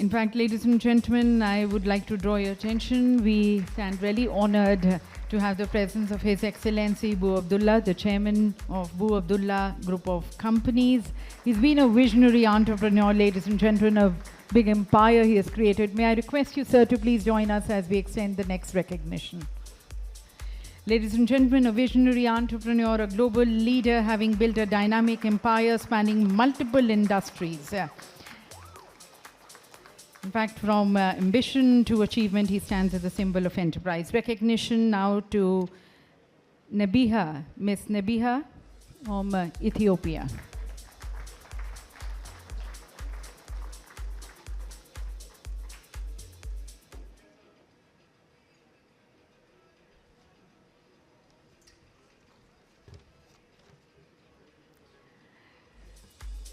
In fact, ladies and gentlemen, I would like to draw your attention. We stand really honored to have the presence of His Excellency Bu Abdullah, the chairman of Bu Abdullah Group of Companies. He's been a visionary entrepreneur, ladies and gentlemen, a big empire he has created. May I request you, sir, to please join us as we extend the next recognition. Ladies and gentlemen, a visionary entrepreneur, a global leader, having built a dynamic empire spanning multiple industries. In fact, from ambition to achievement, he stands as a symbol of enterprise. Recognition now to Nebiha, Miss Nebiha from Ethiopia.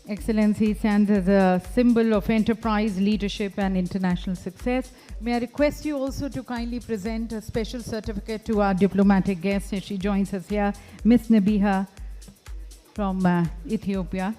Excellency stands as a symbol of enterprise, leadership and international success. May I request you also to kindly present a special certificate to our diplomatic guest as she joins us here, Miss Nebiha from Ethiopia.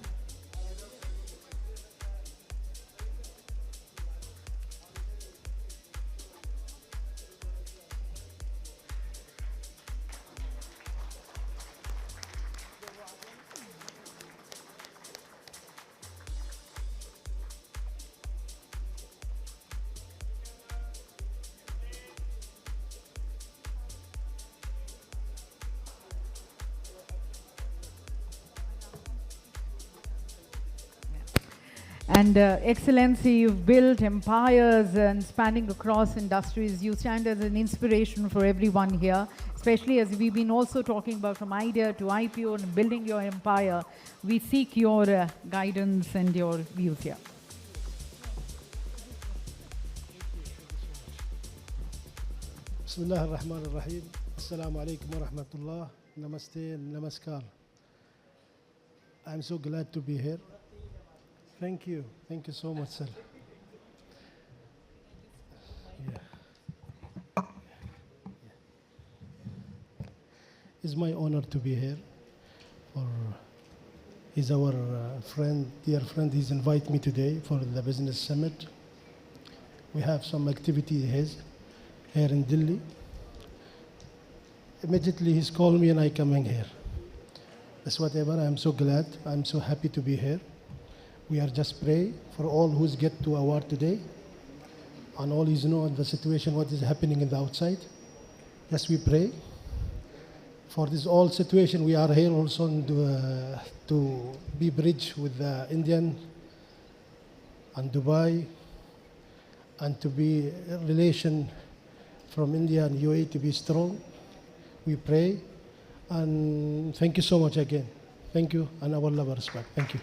And Excellency, you've built empires and spanning across industries. You stand as an inspiration for everyone here, especially as we've been also talking about from idea to IPO and building your empire. We seek your guidance and your views here. Bismillah ar-Rahman ar-Rahim. Assalamu alaikum wa rahmatullah. Namaste and namaskar. I'm so glad to be here. Thank you. Thank you so much, sir. Yeah. It's my honor to be here. He's our friend, dear friend. He's invited me today for the business summit. We have some activity here in Delhi. Immediately he's called me and I coming here. That's whatever. I'm so glad. I'm so happy to be here. We are just pray for all who's get to award today and all is know the situation, what is happening in the outside. Yes, we pray for this all situation. We are here also to be bridge with the Indian and Dubai and to be relation from India and UAE to be strong. We pray and thank you so much again. Thank you and our love and respect. Thank you.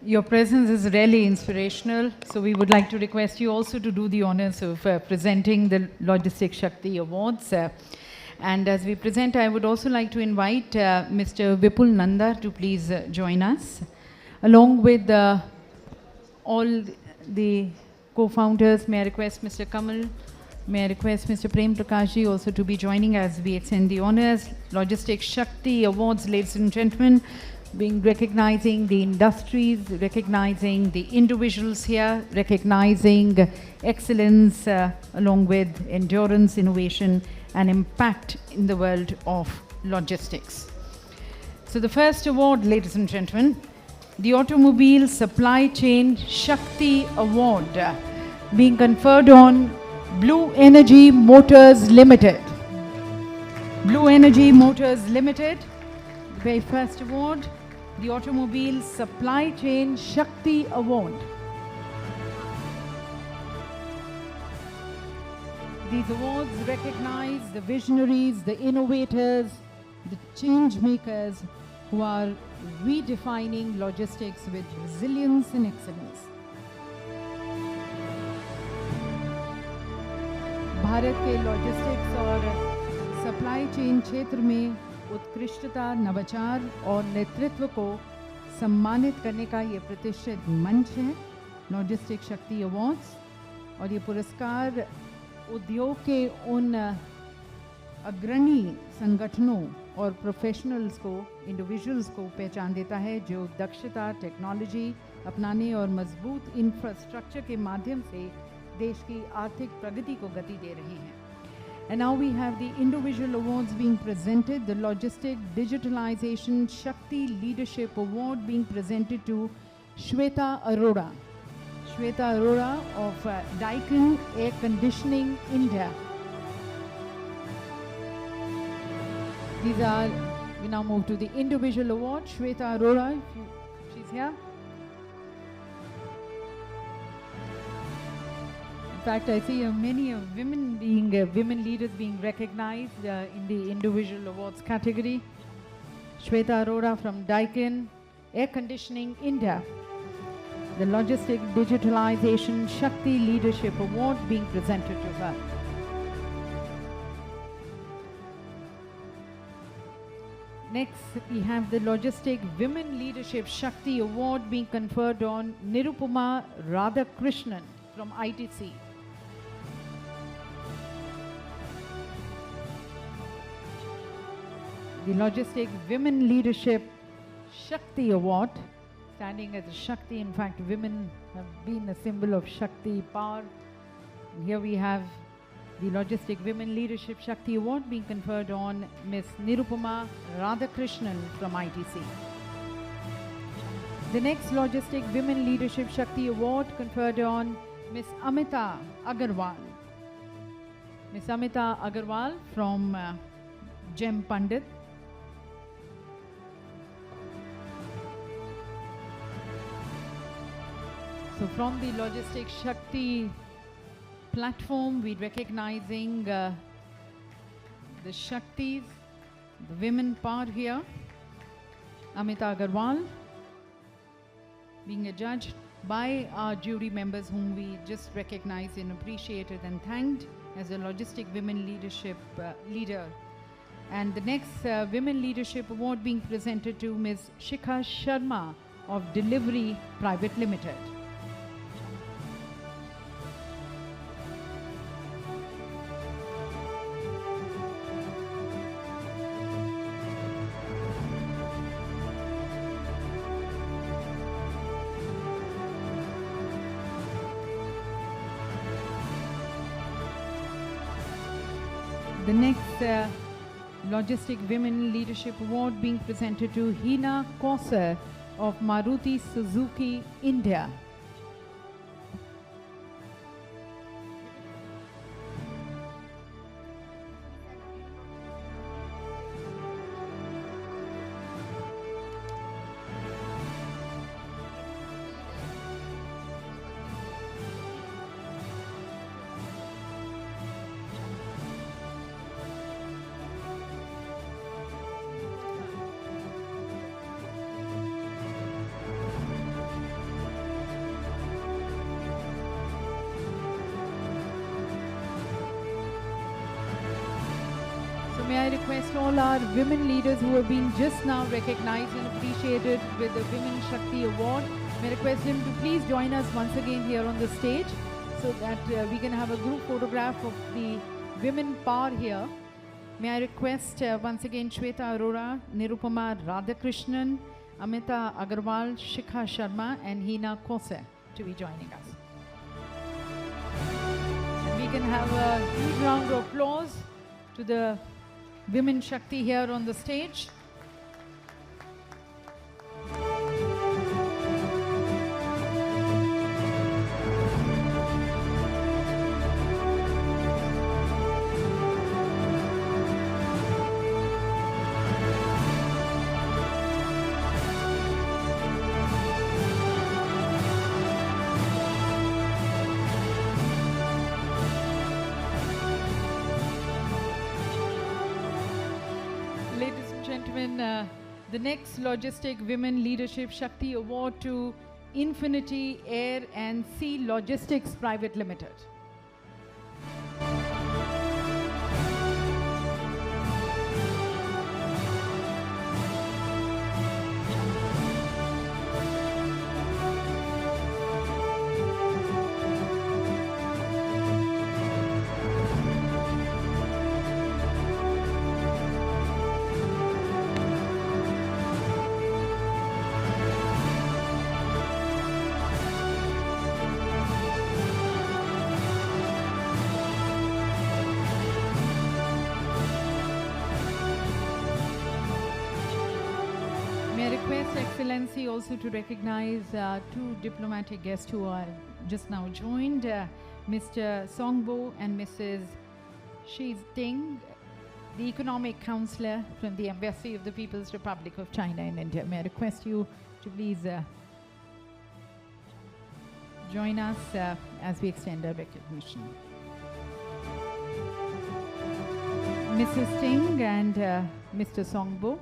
Your presence is really inspirational, so we would like to request you also to do the honors of presenting the Logistics Shakti Awards. And as we present, I would also like to invite Mr. Vipul Nanda to please join us, along with all the co-founders. May I request Mr. Kamal, may I request Mr. Prem Prakashji also to be joining as we extend the honors. Logistics Shakti Awards, ladies and gentlemen, being recognizing the industries, recognizing the individuals here, recognizing excellence along with endurance, innovation and impact in the world of logistics. So the first award, ladies and gentlemen, the Automobile Supply Chain Shakti Award, being conferred on Blue Energy Motors Limited. Blue Energy Motors Limited, the very first award, the Automobile Supply Chain Shakti Award. These awards recognize the visionaries, the innovators, the change makers who are redefining logistics with resilience and excellence. Bharat के logistics और supply chain क्षेत्र में उत्कृष्टता, नवाचार और नेतृत्व को सम्मानित करने का ये प्रतिष्ठित मंच है, लॉजिस्टिक शक्ति अवार्ड्स। और ये पुरस्कार उद्योग के उन अग्रणी संगठनों और प्रोफेशनल्स को, इंडिविजुअल्स को पहचान देता है जो दक्षता, टेक्नोलॉजी अपनाने और मजबूत इंफ्रास्ट्रक्चर के माध्यम से देश की आर्थिक प्रगति को गति दे रहे हैं. And now we have the individual awards being presented. The Logistic Digitalization Shakti Leadership Award being presented to Shweta Arora. Shweta Arora of Daikin Air Conditioning, India. We now move to the individual award. Shweta Arora, she's here. In fact, I see many women leaders being recognized in the individual awards category. Shweta Arora from Daikin Air Conditioning, India. The Logistic Digitalization Shakti Leadership Award being presented to her. Next, we have the Logistic Women Leadership Shakti Award being conferred on Nirupama Radhakrishnan from ITC. The Logistic Women Leadership Shakti Award, standing as a Shakti. In fact, women have been a symbol of Shakti power. And here we have the Logistic Women Leadership Shakti Award being conferred on Ms. Nirupama Radhakrishnan from ITC. The next Logistic Women Leadership Shakti Award conferred on Ms. Amita Agarwal. Ms. Amita Agarwal from Gem Pandit. So from the Logistic Shakti platform, we're recognizing the Shaktis, the women part here. Amita Agarwal being adjudged by our jury members whom we just recognized and appreciated and thanked as a Logistic Women Leadership leader. And the next Women Leadership Award being presented to Ms. Shikha Sharma of Delivery Private Limited. The next Logistic Women Leadership Award being presented to Hina Kauser of Maruti Suzuki, India. May I request all our women leaders who have been just now recognized and appreciated with the Women Shakti Award, may I request them to please join us once again here on the stage so that we can have a group photograph of the women power here. May I request once again Shweta Arora, Nirupama Radhakrishnan, Amita Agarwal, Shikha Sharma and Hina Kauser to be joining us. And we can have a huge round of applause to the Women Shakti here on the stage. The next Logistic Women Leadership Shakti Award to Infinity Air and Sea Logistics Private Limited. Excellency, also to recognize two diplomatic guests who are just now joined, Mr. Songbo and Mrs. Shi Ting, the Economic Counselor from the Embassy of the People's Republic of China in India. May I request you to please join us as we extend our recognition. Mrs. Ting and Mr. Songbo.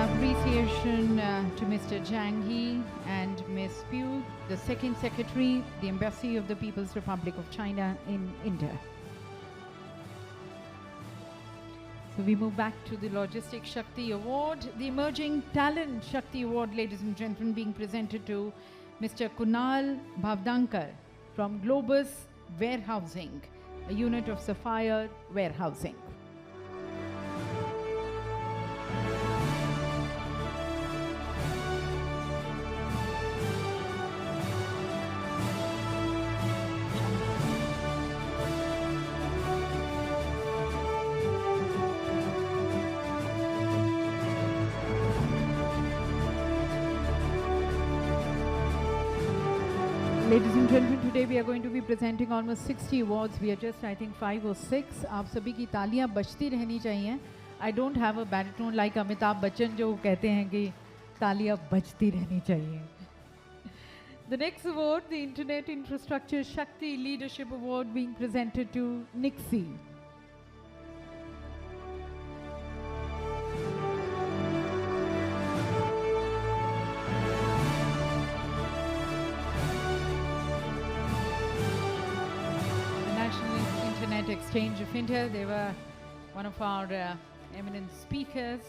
Appreciation to Mr. Zhang He and Ms. Pu, the Second Secretary, the Embassy of the People's Republic of China in India. So we move back to the Logistics Shakti Award, the Emerging Talent Shakti Award, ladies and gentlemen, being presented to Mr. Kunal Bhavdankar from Globus Warehousing, a unit of Sapphire Warehousing. Ladies and gentlemen, today we are going to be presenting almost 60 awards. We are just, I think, 5 or 6. आप सभी की तालियां बजती रहनी चाहिए. I don't have a baritone like Amitabh Bachchan जो कहते हैं कि तालियां बजती रहनी चाहिए. The next award, the Internet Infrastructure Shakti Leadership Award, being presented to Nixie. Internet Exchange of India. They were one of our eminent speakers,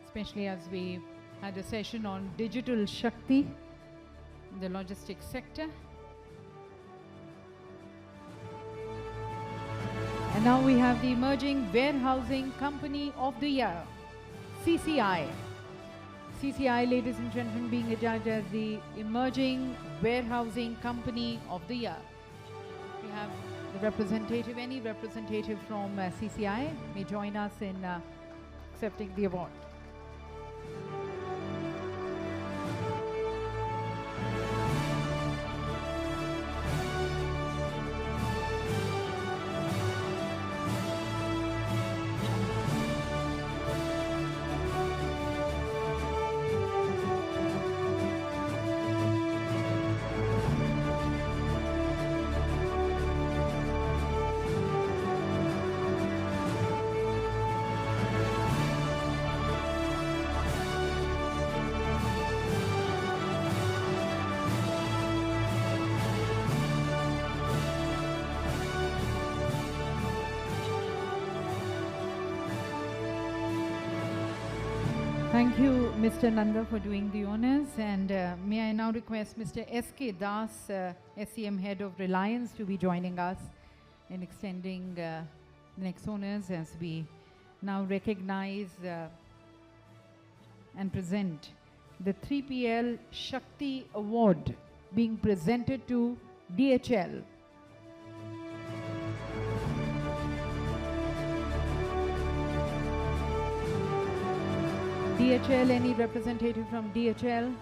especially as we had a session on digital Shakti in the logistics sector. And now we have the Emerging Warehousing Company of the Year, CCI. CCI, ladies and gentlemen, being adjudged as the Emerging Warehousing Company of the Year. We have the representative, any representative from CCI may join us in accepting the award. Thank you, Mr. Nanda, for doing the honors. And may I now request Mr. S.K. Das, SCM Head of Reliance, to be joining us in extending the next honors as we now recognize and present the 3PL Shakti Award being presented to DHL. DHL, any representative from DHL?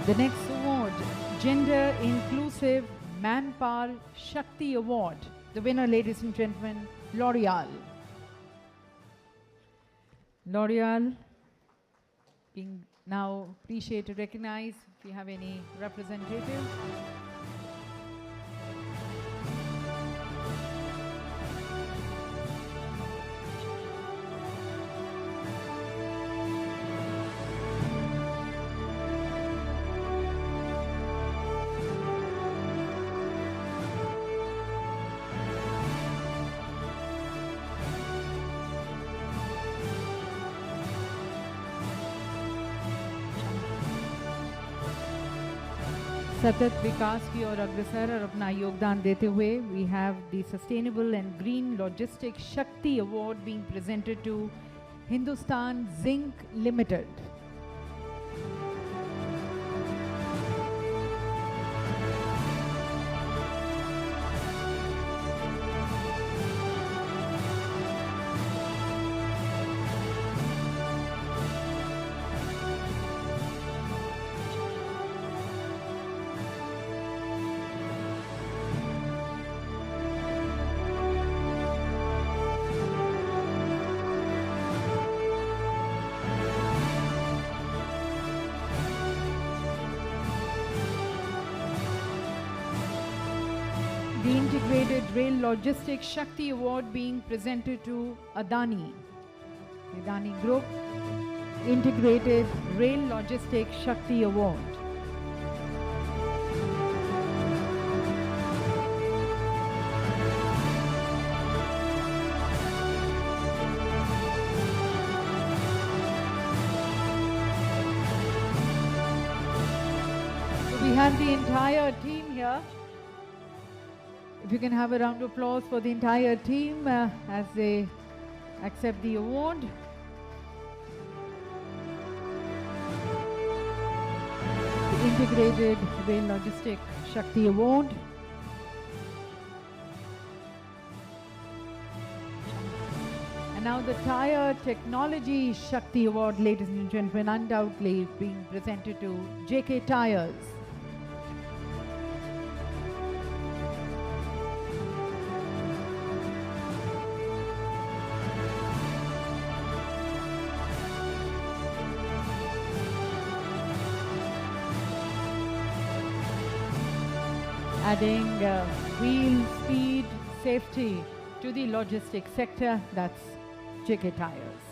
The next award, Gender Inclusive Manpower Shakti Award. The winner, ladies and gentlemen, L'Oreal. L'Oreal, being now appreciated to recognize if you have any representative. सतत विकास की ओर अग्रसर और अपना योगदान देते हुए we have the Sustainable and Green Logistics Shakti Award being presented to Hindustan Zinc Limited. The Integrated Rail Logistics Shakti Award being presented to Adani. The Adani Group Integrated Rail Logistics Shakti Award. So we have the entire team here. If you can have a round of applause for the entire team as they accept the award. The Integrated Rail Logistics Shakti Award. And now the Tire Technology Shakti Award, ladies and gentlemen, undoubtedly being presented to JK Tires. Adding wheel speed safety to the logistics sector, that's JK Tires.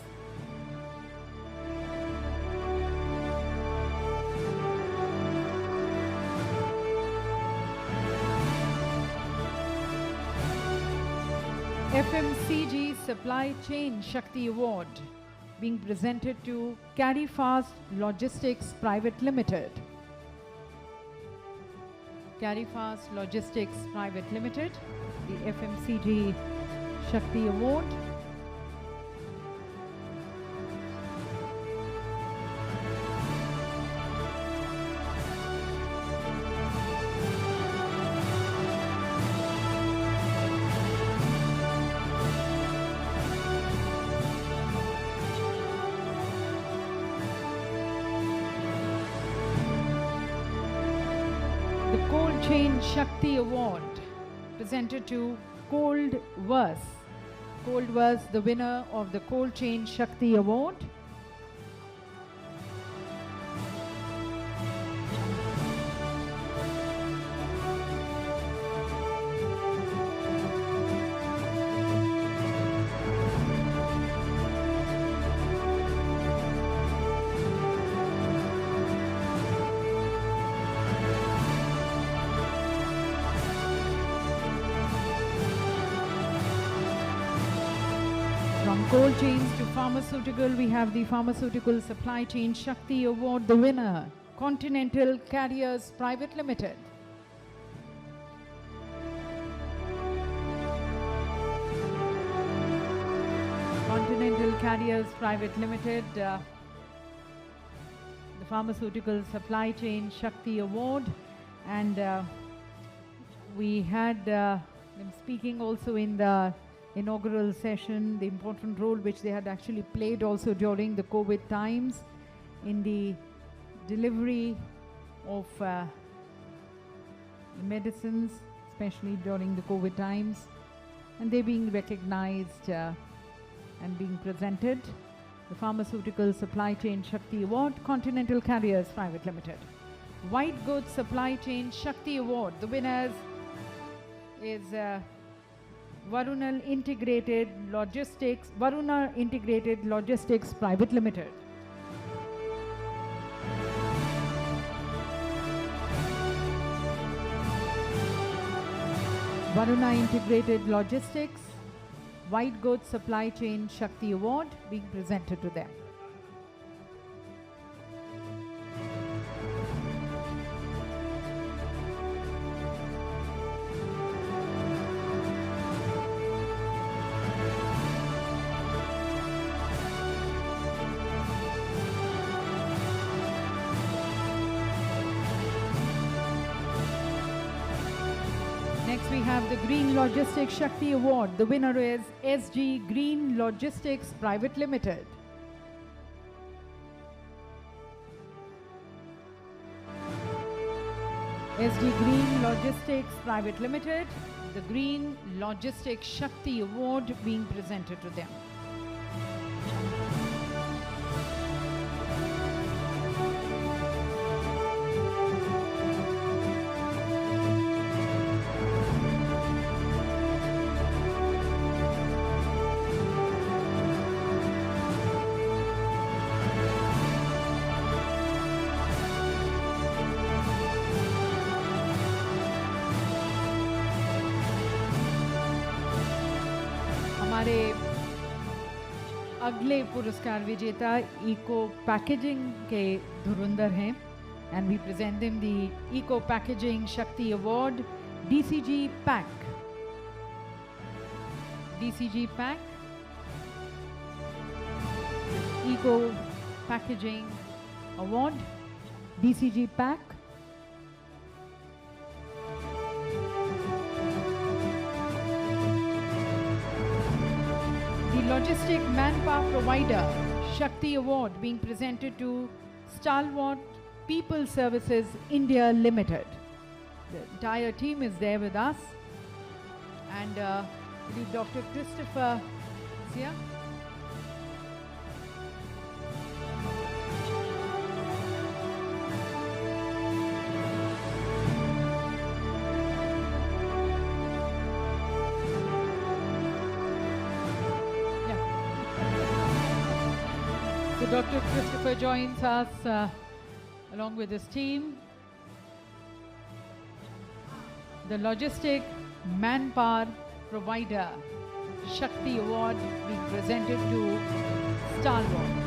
FMCG Supply Chain Shakti Award being presented to Carryfast Logistics Private Limited. Carryfast Logistics Private Limited, the FMCG Shakti Award. The Cold Chain Shakti Award presented to Cold Verse. Cold Verse, the winner of the Cold Chain Shakti Award. From cold chains to pharmaceutical, we have the Pharmaceutical Supply Chain Shakti Award, the winner, Continental Carriers Private Limited. Continental Carriers Private Limited, the Pharmaceutical Supply Chain Shakti Award, and we had them speaking also in the inaugural session, the important role which they had actually played also during the COVID times in the delivery of medicines, especially during the COVID times, and they're being recognized and being presented. The Pharmaceutical Supply Chain Shakti Award, Continental Carriers Private Limited. White Goods Supply Chain Shakti Award. The winners is Varuna Integrated Logistics Private Limited. Varuna Integrated Logistics White Goods Supply Chain Shakti Award being presented to them. Next we have the Green Logistics Shakti Award. The winner is SG Green Logistics Private Limited. SG Green Logistics Private Limited. The Green Logistics Shakti Award being presented to them. हमारे अगले पुरस्कार विजेता eco packaging के धुरंधर हैं and we present them the eco packaging Shakti award DCG pack eco packaging award DCG pack. Logistic Manpower Provider Shakti Award being presented to Stalwart People Services India Limited. The entire team is there with us, and Dr. Christopher is here. So Dr. Christopher joins us along with his team. The Logistic Manpower Provider Shakti Award being presented to Stalwart.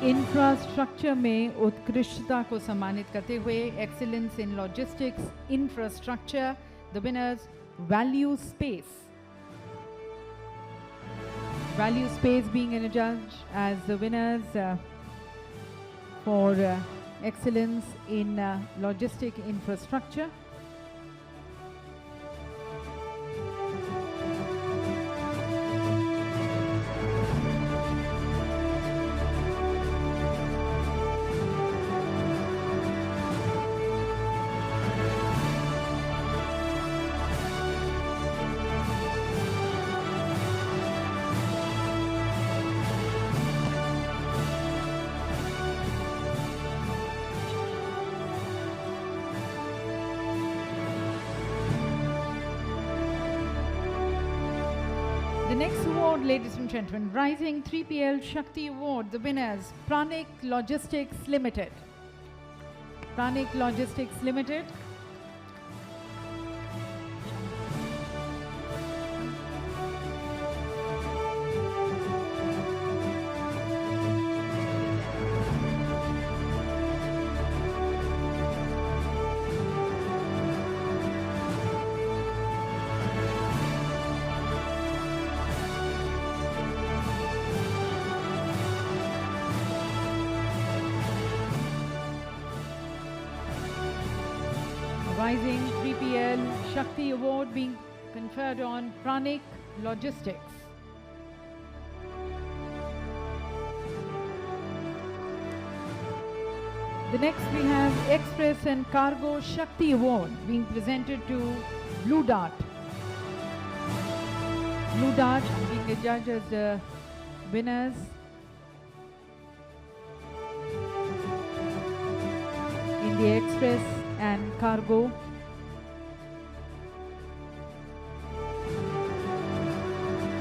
Infrastructure में उत्कृष्टता को सम्मानित करते हुए excellence in logistics infrastructure, the winners value space being adjudged as the winners for excellence in logistic infrastructure. The next award, ladies and gentlemen, Rising 3PL Shakti Award, the winners, Pranik Logistics Limited. Pranik Logistics Limited. Rising 3PL Shakti Award being conferred on Pranik Logistics. The next we have Express and Cargo Shakti Award being presented to Blue Dart. Blue Dart being a judge as the winners. In the Express and Cargo.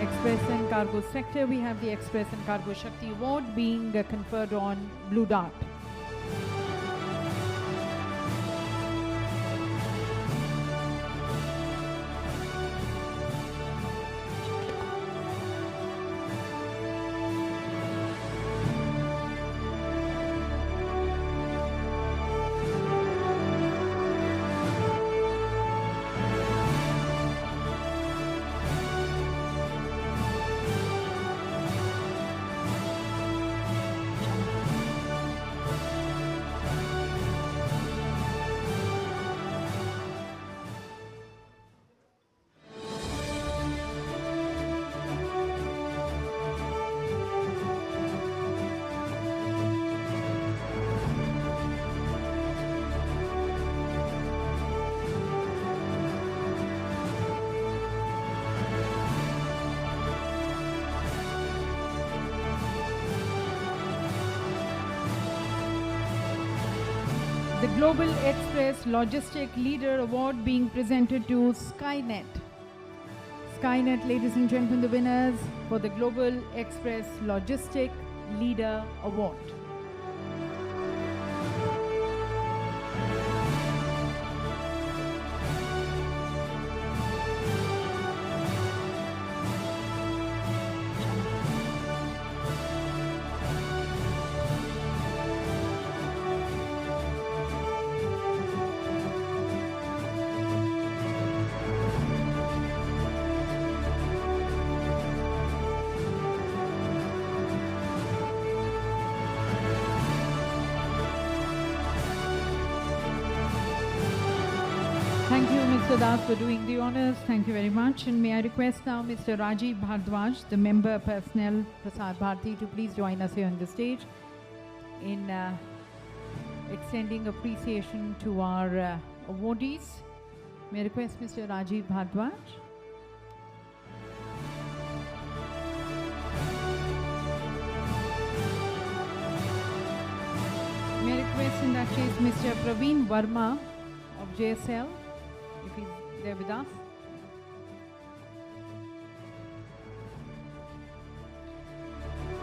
Express and Cargo sector, we have the Express and Cargo Shakti Award being conferred on Blue Dart. The Global Express Logistic Leader Award being presented to Skynet. Skynet, ladies and gentlemen, the winners for the Global Express Logistic Leader Award. Thank you, Mr. Das, for doing the honors. Thank you very much. And may I request now Mr. Rajiv Bhardwaj, the member personnel Prasar Bharati, to please join us here on the stage in extending appreciation to our awardees. May I request Mr. Rajiv Bhardwaj? May I request in that case Mr. Praveen Verma of JSL, if he's there with us.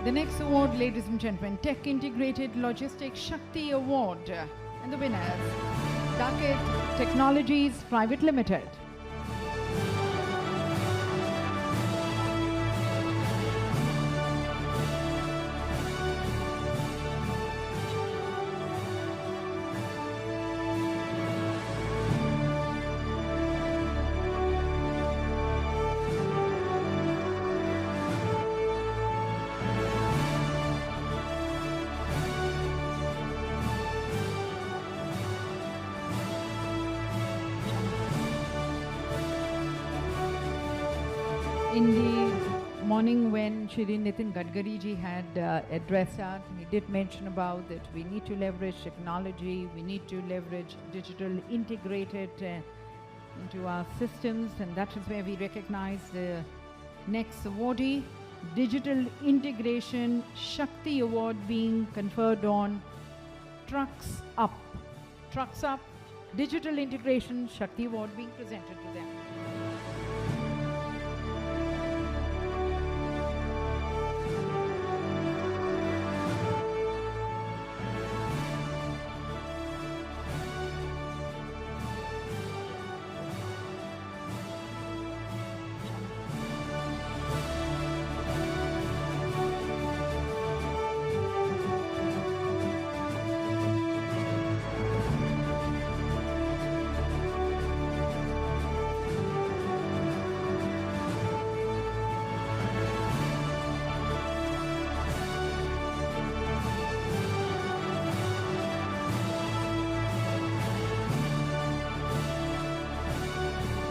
The next award, ladies and gentlemen, Tech Integrated Logistics Shakti Award. And the winners, Ducat Technologies Private Limited. In the morning when Shri Nitin Gadkari ji had addressed us, he did mention about that we need to leverage technology, we need to leverage digital, integrate it into our systems, and that is where we recognize the next awardee, Digital Integration Shakti Award being conferred on Trucks Up. Trucks Up, Digital Integration Shakti Award being presented to them.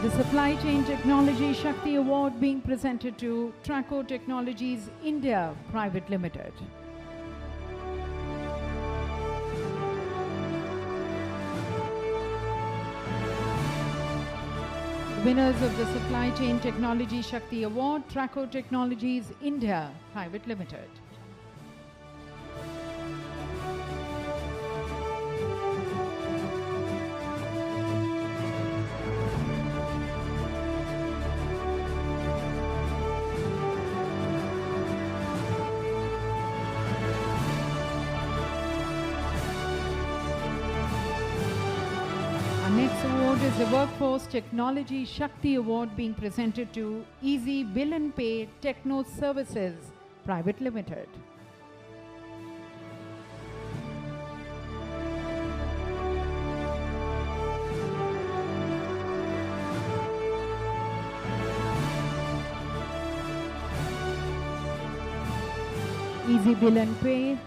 The Supply Chain Technology Shakti Award being presented to Traco Technologies India Private Limited. Winners of the Supply Chain Technology Shakti Award, Traco Technologies India Private Limited. Next award is the Workforce Technology Shakti Award being presented to Easy Bill and Pay Techno Services Private Limited. Easy Bill and Pay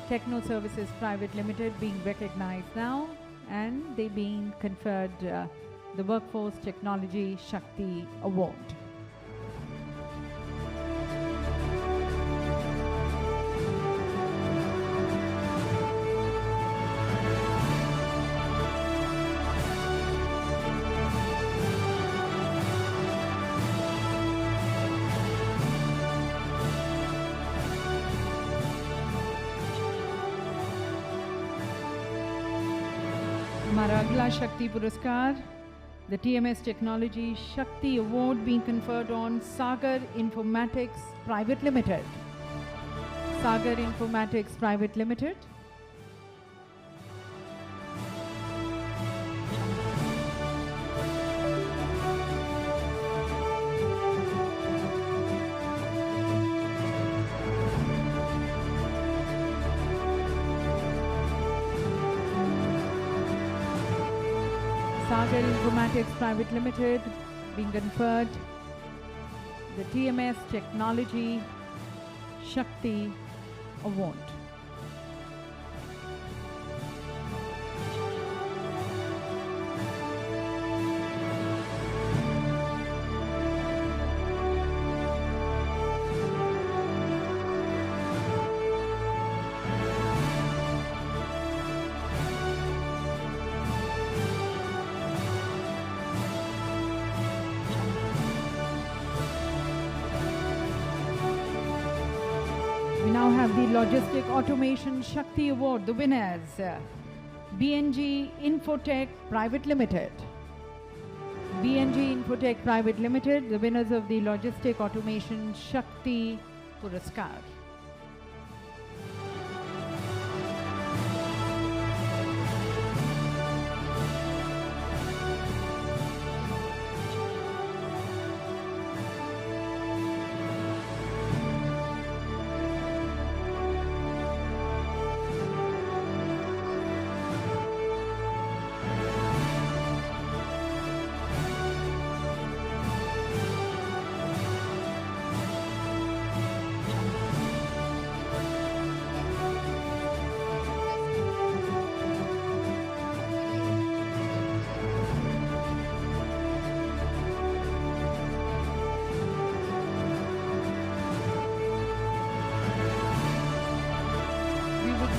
Techno Services Private Limited being recognized now, and they being conferred the Workforce Technology Shakti Award. हमारा अगला शक्ति पुरस्कार, the TMS Technology Shakti Award being conferred on Sagar Informatics Private Limited. Sagar Informatics Private Limited. Sagar Informatics Private Limited being conferred the TMS Technology Shakti Award. We now have the Logistic Automation Shakti Award. The winners, BNG Infotech Private Limited. BNG Infotech Private Limited, the winners of the Logistic Automation Shakti Puraskar.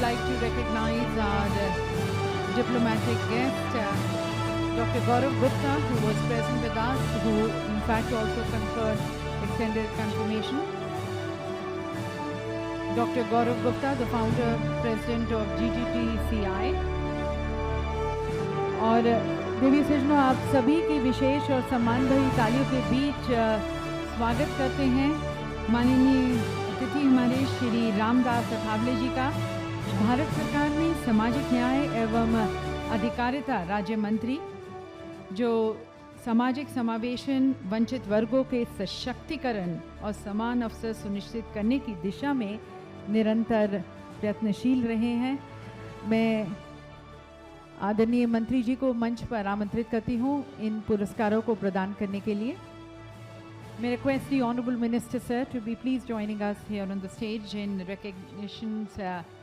Like to recognize our diplomatic guest, Dr. Gaurav Gupta, who was present with us, who in fact also conferred extended confirmation. Dr. Gaurav Gupta, the founder, president of GTTCI. और देवी सजनों, आप सभी की विशेष और सम्मान भरी तालियों के बीच स्वागत करते हैं माननीय अतिथि हमारे श्री रामदास अठावले जी का, भारत सरकार में सामाजिक न्याय एवं अधिकारिता राज्य मंत्री, जो सामाजिक समावेशन, वंचित वर्गों के सशक्तिकरण और समान अवसर सुनिश्चित करने की दिशा में निरंतर प्रयत्नशील रहे हैं। मैं आदरणीय मंत्री जी को मंच पर आमंत्रित करती हूँ इन पुरस्कारों को प्रदान करने के लिए। May request the Honorable Minister, sir, to be please joining us here on the stage in recognitions,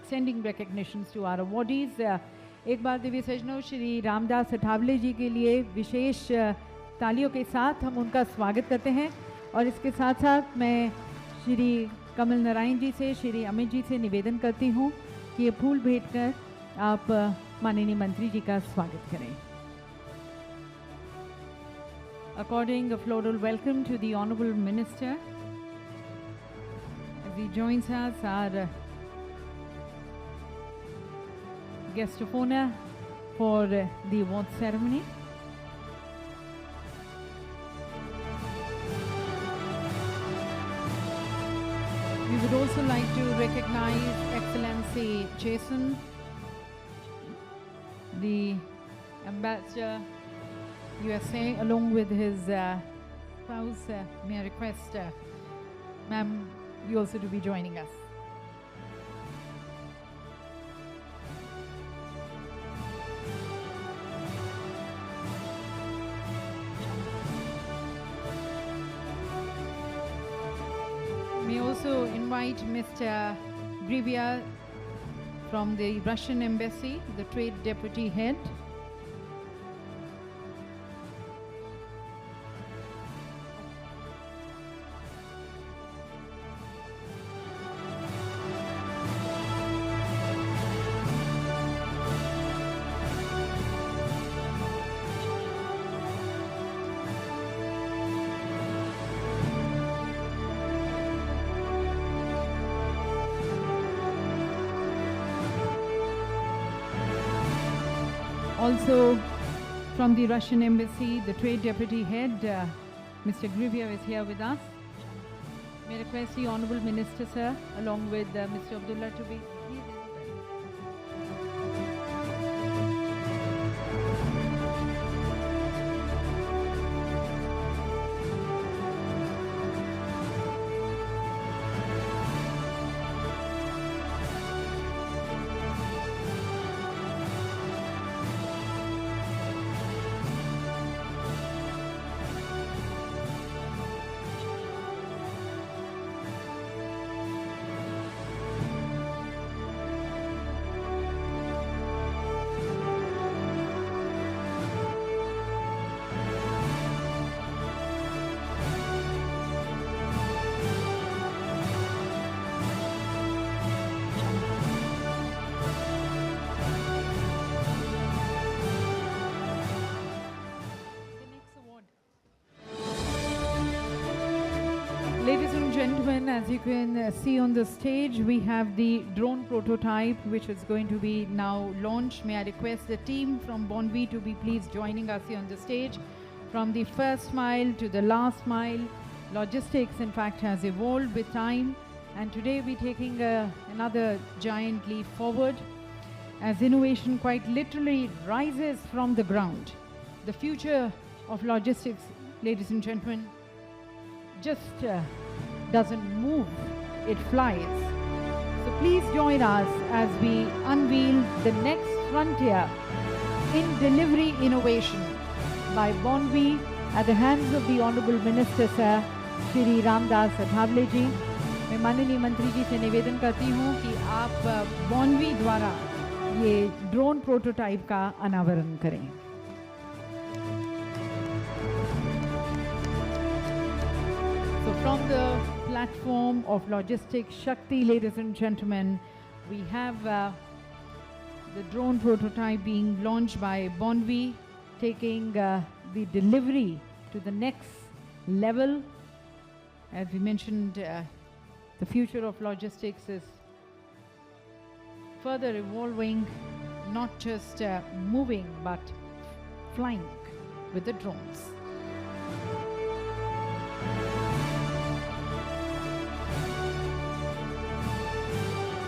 sending recognitions to our awardees. एक बार दिव्य सजनों, श्री रामदास अठावले जी के लिए विशेष तालियों के साथ हम उनका स्वागत करते हैं। और इसके साथ साथ मैं श्री कमल नारायण जी से, श्री अमित जी से निवेदन करती हूँ कि ये फूल भेंट कर आप माननीय मंत्री जी का स्वागत करें। According a floral welcome to the Honorable Minister as he joins us, our guest of honor for the award ceremony. We would also like to recognize Excellency Jason, the Ambassador USA, along with his spouse. May I request, ma'am, you also to be joining us. May also invite Mr. Grivia from the Russian Embassy, the Trade Deputy Head. Also from the Russian Embassy, the Trade Deputy Head, Mr. Grivia is here with us. May I request the Honourable Minister, sir, along with Mr. Abdullah to be please. Ladies and gentlemen, as you can see on the stage, we have the drone prototype which is going to be now launched. May I request the team from Bonvi to be please joining us here on the stage. From the first mile to the last mile, logistics in fact has evolved with time, and today we're taking another giant leap forward as innovation quite literally rises from the ground. The future of logistics, ladies and gentlemen, just doesn't move, it flies. So please join us as we unveil the next frontier in delivery innovation by Bonvi at the hands of the Honorable Minister Sir, Shri Ramdas Athavale ji. मैं माननीय मंत्री जी से निवेदन करती हूँ कि आप बॉन्वी द्वारा ये ड्रोन प्रोटोटाइप का अनावरण करें। So from the platform of Logistics Shakti, ladies and gentlemen, we have the drone prototype being launched by Bonvi, taking the delivery to the next level. As we mentioned, the future of logistics is further evolving, not just moving but flying with the drones.